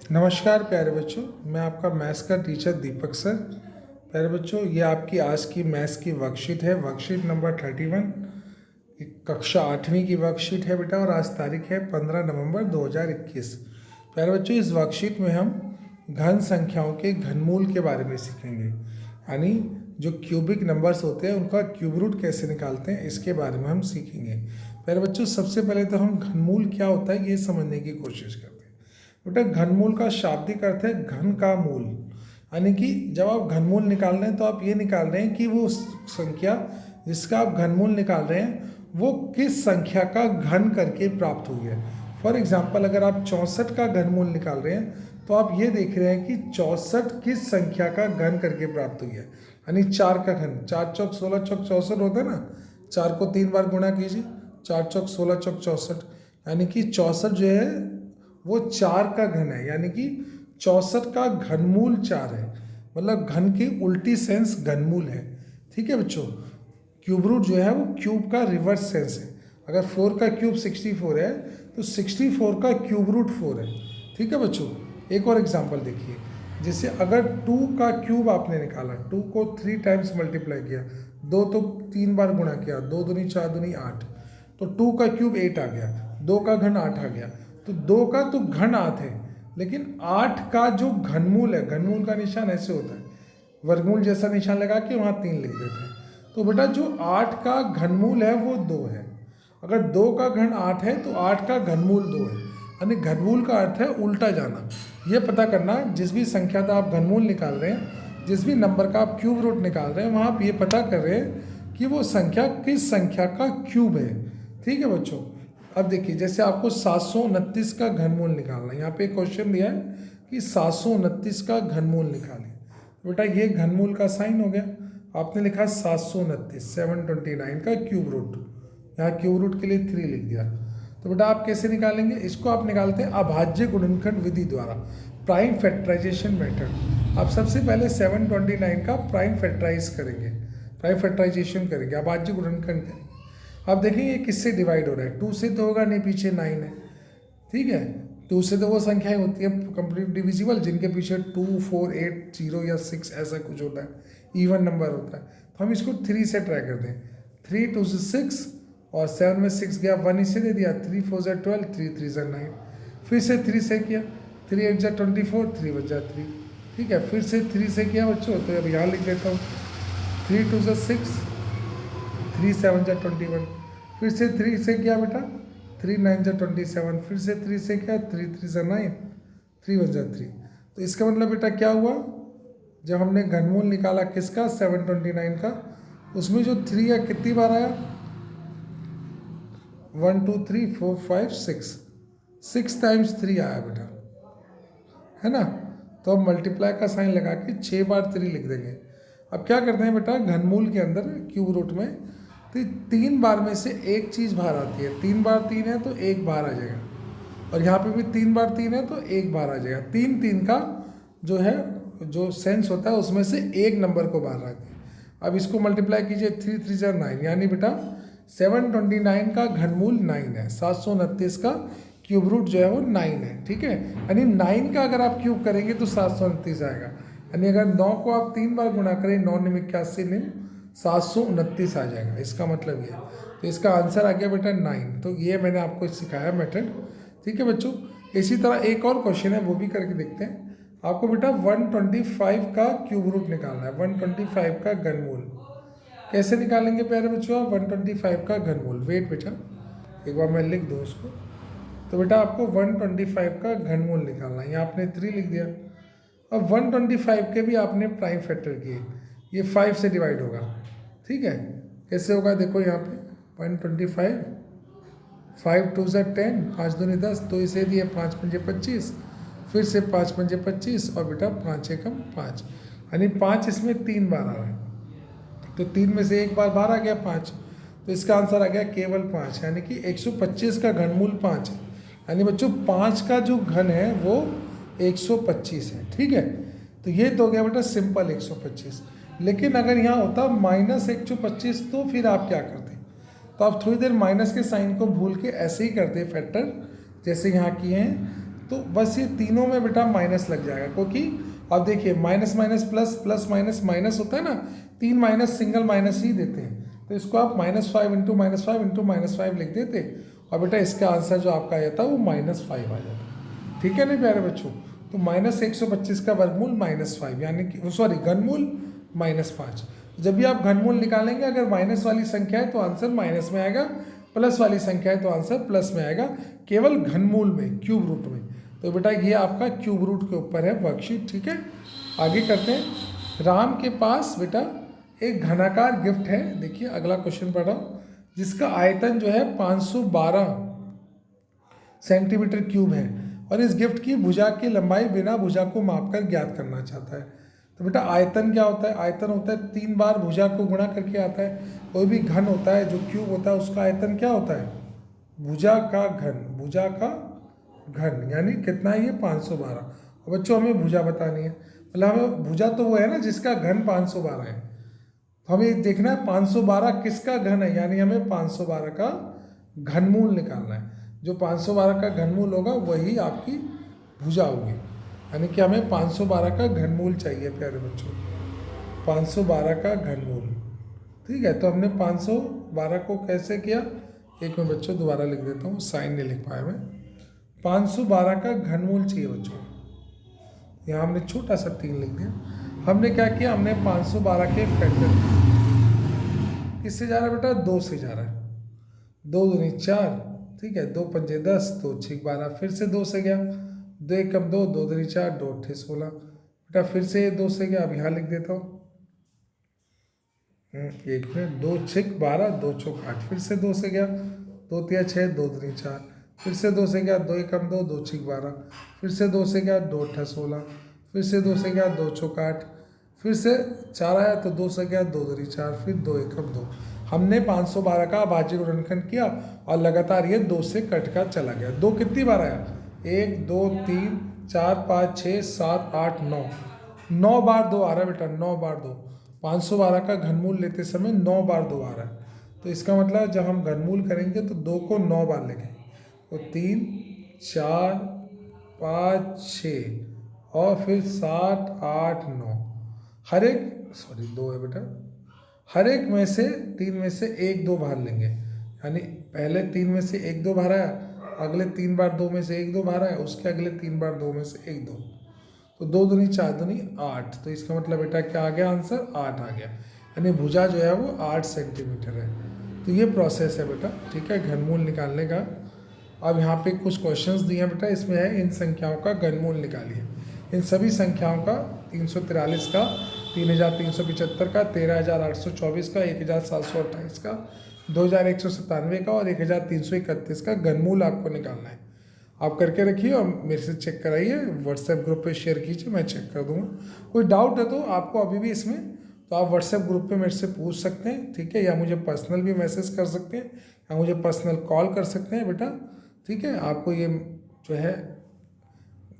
नमस्कार प्यारे बच्चों, मैं आपका मैथ्स का टीचर दीपक सर। प्यारे बच्चों, ये आपकी आज की मैथ्स की वर्कशीट है, वर्कशीट नंबर 31। कक्षा 8वीं की वर्कशीट है बेटा, और आज तारीख है 15 नवंबर 2021। प्यारे बच्चों, इस वर्कशीट में हम घन संख्याओं के घनमूल के बारे में सीखेंगे, यानी जो क्यूबिक नंबर्स होते हैं उनका क्यूब रूट कैसे निकालते हैं, इसके बारे में हम सीखेंगे। प्यारे बच्चों, सबसे पहले तो हम घनमूल क्या होता है ये समझने की कोशिश करते हैं। बेटा, घनमूल का शाब्दिक अर्थ है घन का मूल, यानी कि जब आप घनमूल निकाल रहे हैं तो आप ये निकाल रहे हैं कि वो संख्या जिसका आप घनमूल निकाल रहे हैं वो किस संख्या का घन करके प्राप्त हुई है। फॉर एग्जाम्पल, अगर आप 64 का घनमूल निकाल रहे हैं तो आप ये देख रहे हैं कि 64 किस संख्या का घन करके प्राप्त हुई है, यानी 4 का घन। 4 चौक 16 चौक 64 होता है ना, 4 को 3 बार गुणा कीजिए, 4 चौक 16 चौक 64, यानी कि 64 जो है वो 4 का घन है, यानी कि 64 का घनमूल 4 है। मतलब घन की उल्टी सेंस घनमूल है। ठीक है बच्चों, क्यूब रूट जो है वो क्यूब का रिवर्स सेंस है। अगर 4 का क्यूब 64 है तो 64 का क्यूब रूट 4 है। ठीक है बच्चों, एक और एग्जांपल देखिए। जैसे अगर 2 का क्यूब आपने निकाला, 2 को 3 टाइम्स मल्टीप्लाई किया, 2 तो 3 बार गुणा किया, 2 दूनी 4 दूनी 8, तो 2 का क्यूब 8 आ गया, 2 का घन 8 आ गया। तो 2 का तो घन 8 है, लेकिन 8 का जो घनमूल है, घनमूल का निशान ऐसे होता है, वर्गमूल जैसा निशान लगा के वहाँ 3 लिख देते हैं। तो बेटा जो 8 का घनमूल है वो 2 है। अगर 2 का घन 8 है तो 8 का घनमूल 2 है, यानी घनमूल का अर्थ है उल्टा जाना। ये पता करना, जिस भी संख्या का आप घनमूल निकाल रहे हैं, जिस भी नंबर का आप क्यूब रूट निकाल रहे हैं, वहाँ आप ये पता कर रहे हैं कि वो संख्या किस संख्या का क्यूब है। ठीक है बच्चों, अब देखिए, जैसे आपको 729 का घनमूल निकालना है। यहाँ पे क्वेश्चन दिया है कि 729 का घनमूल निकालें। बेटा ये घनमूल का साइन हो गया, आपने लिखा 729, 729 का क्यूब रूट, यहाँ क्यूब रूट के लिए 3 लिख दिया। तो बेटा आप कैसे निकालेंगे इसको? आप निकालते हैं अभाज्य गुणनखंड विधि द्वारा, प्राइम फैक्टराइजेशन मेथड। आप सबसे पहले 729 का प्राइम फैक्टराइज करेंगे, प्राइम फैक्टराइजेशन करेंगे, अभाज्य गुणनखंड करेंगे। अब देखेंगे किससे डिवाइड हो रहा है। 2 से तो होगा नहीं, पीछे 9 है। ठीक है, 2 से तो वो संख्याएं होती है कंप्लीट डिविजिबल जिनके पीछे 2, 4, 8, 0 या 6 ऐसा कुछ होता है, इवन नंबर होता है। तो हम इसको 3 से ट्राई करते हैं। 3 2 से 6, और 7 में 6 गया, 1 इसे दे दिया, 3 4 जा 12, 3 3 जा 9। फिर से 3 से किया, 3 8 जा 24, 3 1 जा 3। ठीक है, फिर से 3 से किया बच्चों, तो अब यहाँ लिख देता हूँ, 3 2 जा 6, 3 7 जा 21। फिर से 3 से किया बेटा, 3 9 जा 27। फिर से 3 से किया, 3 3 जा 9, 3 1 जा 3। तो इसका मतलब बेटा क्या हुआ, जब हमने घनमूल निकाला किसका, 729 का, उसमें जो 3 है कितनी बार आया, 1 2 3 4 5 6, 6 टाइम्स 3 आया बेटा, है ना। तो अब मल्टीप्लाई का साइन लगा के 6 बार 3 लिख देंगे। अब क्या करते हैं बेटा, घनमूल के अंदर क्यूब रूट में तो 3 बार में से एक चीज़ बाहर आती है। 3 बार 3 है तो 1 बाहर आ जाएगा, और यहाँ पे भी 3 बार 3 है तो 1 बाहर आ जाएगा। 3 3 का जो है जो सेंस होता है उसमें से एक नंबर को बाहर रखते हैं। अब इसको मल्टीप्लाई कीजिए, 3 3 जा 9, यानी बेटा 729 का घनमूल 9 है, 729 का क्यूब रूट जो है वो 9 है। ठीक है, यानी 9 का अगर आप क्यूब करेंगे तो 729 आएगा, यानी अगर 9 को आप 3 बार गुणा करें, 9 9 81 9, 729 आ जाएगा। इसका मतलब ये, तो इसका आंसर आ गया बेटा 9। तो ये मैंने आपको सिखाया मेथड। ठीक है बच्चों, इसी तरह एक और क्वेश्चन है, वो भी करके देखते हैं। आपको बेटा 125 का क्यूब रूट निकालना है, 125 का घनमूल। कैसे निकालेंगे प्यारे बच्चों आप 125 का घनमूल? वेट बेटा, एक बार मैं लिख दूँ उसको। तो बेटा आपको 125 का घनमूल निकालना है, यहाँ आपने 3 लिख दिया। अब 125 के भी आपने प्राइम फैक्टर किए, ये 5 से डिवाइड होगा। ठीक है, कैसे होगा देखो यहाँ पे, 125, 5 2 जा 10, 5 दूनी 10, तो इसे दिए 5 पंजे 25, फिर से 5 पंजे 25, और बेटा 5 एकम 5, यानी 5 इसमें 3 बार आ रहा है। तो 3 में से एक बार बाहर आ गया 5, तो इसका आंसर आ गया केवल 5, यानी कि 125 का घनमूल 5 है। यानी बच्चों 5 का जो घन है वो 125 है। ठीक है, तो ये तो हो गया बेटा सिंपल 125। लेकिन अगर यहाँ होता -125 तो फिर आप क्या करते? तो आप थोड़ी देर माइनस के साइन को भूल के ऐसे ही करते फैक्टर, जैसे यहाँ किए हैं। तो बस ये तीनों में बेटा माइनस लग जाएगा, क्योंकि अब देखिए minus minus plus, plus minus minus होता है ना, 3 माइनस सिंगल माइनस ही देते हैं, तो इसको आप -5 इंटू -5 इंटू -5 लिख देते, और बेटा इसका आंसर जो आपका आया था वो -5 आ जाता। ठीक है ना प्यारे बच्चों, तो -125 का वर्गमूल -5, यानी कि सॉरी घनमूल -5। जब भी आप घनमूल निकालेंगे, अगर माइनस वाली संख्या है तो आंसर माइनस में आएगा, प्लस वाली संख्या है तो आंसर प्लस में आएगा, केवल घनमूल में, क्यूब रूट में। तो बेटा ये आपका क्यूब रूट के ऊपर है वर्कशीट। ठीक है, आगे करते हैं। राम के पास बेटा एक घनाकार गिफ्ट है, देखिए अगला क्वेश्चन पढ़ रहा हूँ, जिसका आयतन जो है 512 सेंटीमीटर क्यूब है, और इस गिफ्ट की भुजा की लंबाई बिना भुजा को मापकर ज्ञात करना चाहता है। तो बेटा आयतन क्या होता है? आयतन होता है 3 बार भुजा को गुणा करके आता है। कोई भी घन होता है जो क्यूब होता है उसका आयतन क्या होता है? भुजा का घन, भुजा का घन, यानी कितना है ये? 512। और बच्चों हमें भुजा बतानी है, मतलब हमें भुजा तो वो है ना जिसका घन 512 है, तो हमें देखना है 512 किसका घन है, यानी हमें 512 का घनमूल निकालना है। जो 512 का घनमूल होगा वही आपकी भुजा होगी, यानी कि हमें 512 का घनमूल चाहिए प्यारे बच्चों, 512 का घनमूल। ठीक है, तो हमने 512 को कैसे किया, एक मैं बच्चों दोबारा लिख देता हूँ, साइन नहीं लिख पाया मैं। 512 का घनमूल चाहिए बच्चों, यहाँ हमने छोटा सा 3 लिख दिया। हमने क्या किया, हमने 512 के फैक्टर किससे जा रहा है बेटा? 2 से जा रहा है, 2 दूनी 4, ठीक है, 2 पंजे 10, 2 6 12, फिर से 2 से गया, 2 1 कम 2, 2 दूनी 4, 2 8 16, बेटा फिर से ये 2 से गया, अब यहाँ लिख देता हूँ, एक में 2 6 12, 2 चौक 8, फिर से 2 से गया, 2 3 6, 2 दूनी 4, फिर से 2 से गया, 2 1 कम 2, 2 6 12, फिर से 2 से गया, 2 8 16, फिर से 2 से गया, 2 चौक 8, फिर से 4 आया तो 2 से गया, 2 दूनी 4, फिर 2 1 कम 2। हमने 512 का अभाज्य गुणनखंड किया और लगातार ये 2 से कट कर चला गया। 2 कितनी बार आया? 1 2 3 4 5 6 7 8 9, 9 बार 2 आ रहा है बेटा, 9 बार 2। 512 का घनमूल लेते समय 9 बार 2 आ रहा है, तो इसका मतलब जब हम घनमूल करेंगे तो 2 को 9 बार लिखेंगे, तो 3 4 5 6 और फिर 7 8 9, हर एक 2 है बेटा, हर एक में से 3 में से 1 2 बाहर लेंगे, यानी पहले 3 में से 1 2 बाहर आया, अगले 3 बार 2 में से 1 2 बाहर आया, उसके अगले 3 बार 2 में से 1 2, तो 2 दूनी 4 दूनी 8, तो इसका मतलब बेटा क्या आ गया आंसर? 8 आ गया, यानी भुजा जो है वो 8 सेंटीमीटर है। तो ये प्रोसेस है बेटा, ठीक है, घनमूल निकालने का। अब यहाँ पे कुछ क्वेश्चंस दिए हैं बेटा, इसमें है इन संख्याओं का घनमूल निकालिए। इन सभी संख्याओं का 343 का, 3375 का, 13824 का, 1728 का, 2197 का और 1331 का घनमूल आपको निकालना है। आप करके रखिए और मेरे से चेक कराइए, व्हाट्सएप ग्रुप पे शेयर कीजिए, मैं चेक कर दूंगा। कोई डाउट है तो आपको अभी भी इसमें, तो आप व्हाट्सएप ग्रुप पे मेरे से पूछ सकते हैं, ठीक है, या मुझे पर्सनल भी मैसेज कर सकते हैं, या मुझे पर्सनल कॉल कर सकते हैं बेटा, ठीक है। आपको ये जो है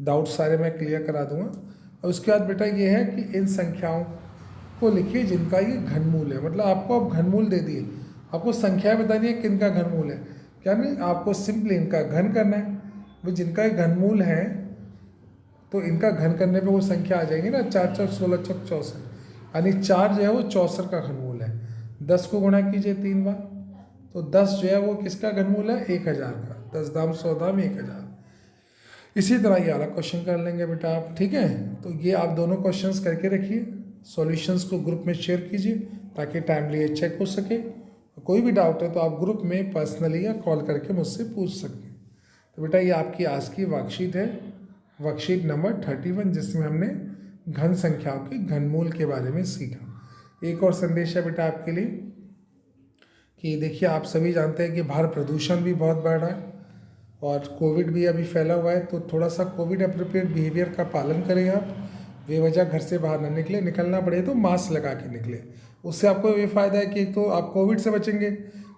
डाउट सारे मैं क्लियर करा दूंगा। और उसके बाद बेटा ये है कि इन संख्याओं को लिखिए जिनका ये घनमूल है, मतलब आपको अब घनमूल दे दिए, आपको संख्याएं बतानी है किन का घनमूल है, क्या नहीं, आपको सिंपली इनका घन करना है। भाई जिनका घनमूल है तो इनका घन करने पे वो संख्या आ जाएगी ना, 4 4 16 4 64, यानी 4 जो है वो 64 का घनमूल है। 10 को गुणा कीजिए 3 बार, तो 10 जो है वो किसका घनमूल है? 1000 का, 10 दाम 100 दाम 1000। इसी तरह ये वाला क्वेश्चन कर लेंगे बेटा आप, ठीक है। तो ये आप दोनों क्वेश्चंस करके रखिए, सॉल्यूशंस को ग्रुप में शेयर कीजिए ताकि टाइमली ये चेक हो सके। कोई भी डाउट है तो आप ग्रुप में पर्सनली या कॉल करके मुझसे पूछ सकते हैं। तो बेटा ये आपकी आज की वर्कशीट है, वर्कशीट नंबर 31, जिसमें हमने घन संख्याओं के घनमूल के बारे में सीखा। एक और संदेश है बेटा आपके लिए कि देखिए, आप सभी जानते हैं कि बाहर प्रदूषण भी बहुत बढ़ रहा है और कोविड भी अभी फैला हुआ है, तो थोड़ा सा कोविड अप्रोप्रिएट बिहेवियर का पालन करें आप। बेवजह घर से बाहर ना निकले, निकलना पड़े तो मास्क लगा के निकले। उससे आपको ये फ़ायदा है कि तो आप कोविड से बचेंगे,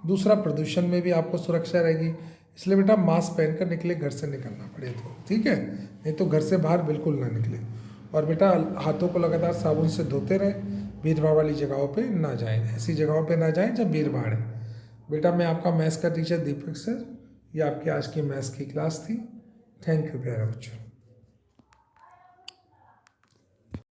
दूसरा प्रदूषण में भी आपको सुरक्षा रहेगी। इसलिए बेटा मास्क पहनकर निकले, घर से निकलना पड़े तो, ठीक है, नहीं तो घर से बाहर बिल्कुल ना निकले। और बेटा हाथों को लगातार साबुन से धोते रहें, भीड़ भाड़ वाली जगहों पे ना जाएं, ऐसी जगहों पे ना जाएं जब भीड़ भाड़ है। बेटा मैं आपका मैथ्स का टीचर दीपक सर, ये आपकी आज की मैथ्स की क्लास थी। थैंक यू प्यारे बच्चों।